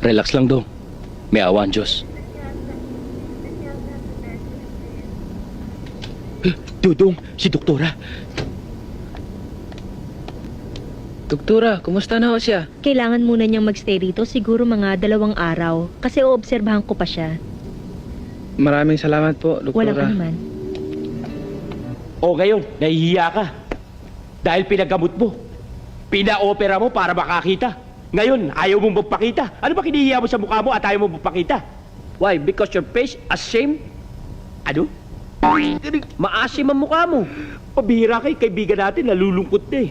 Relax lang, Dong. May awa ang Diyos. Dudong, si Doktora. Doktora, kumusta na ho siya? Kailangan muna niyang magstay rito siguro mga 2 araw kasi oobserbahan ko pa siya. Maraming salamat po, Walang doktora. anuman. O ngayon, nahihiya ka. Dahil pinagamot mo. Pina-opera mo para makakita. Ngayon, ayaw mong magpakita. Ano ba kinihiya mo sa mukha mo at ayaw mong magpakita? Why? Because your face ashamed? Ano? Maasim ang mukha mo. Pabihira kay kaibigan natin, nalulungkot na eh.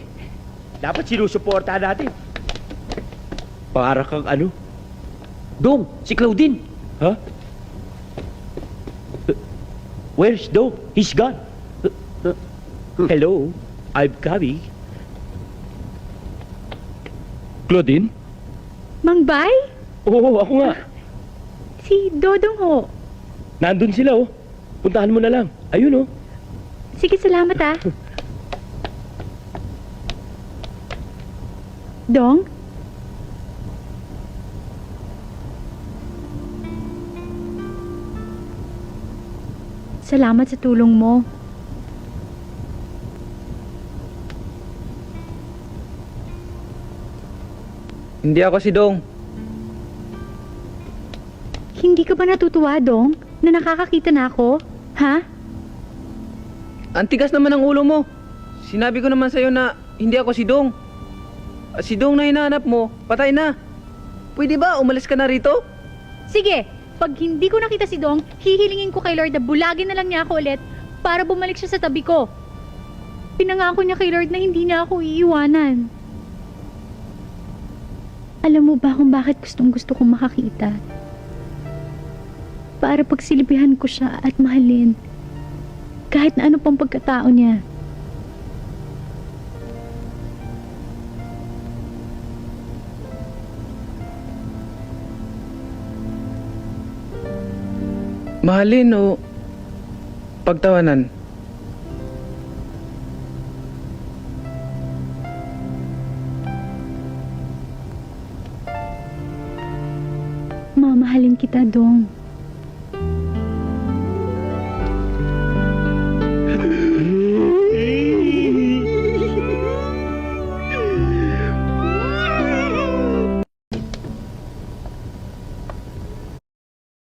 Dapat sinusuportahan natin. Para kang ano? Dong, si Claudine. Ha? Where's Dong? He's gone. Hello, I'm coming. Claudine? Mang Bay? Oo, ako nga. Si Dodong ho. Nandun sila oh. Puntahan mo na lang. Ayun oh. Sige, salamat ah. Dong? Salamat sa tulong mo. Hindi ako si Dong. Hindi ka ba natutuwa, Dong, na nakakakita na ako? Ha? Antigas naman ang ulo mo. Sinabi ko naman sa'yo na hindi ako si Dong. Si Dong na hinahanap mo, patay na. Pwede ba umalis ka na rito? Sige, pag hindi ko nakita si Dong, hihilingin ko kay Lord na bulagin na lang niya ako ulit para bumalik siya sa tabi ko. Pinangako niya kay Lord na hindi niya ako iiwanan. Alam mo ba kung bakit gustong-gusto kong makakita? Para pagsilbihan ko siya at mahalin. Kahit na ano pang pagkatao niya. Mahalin o pagtawanan? Mamahalin kita, Dong.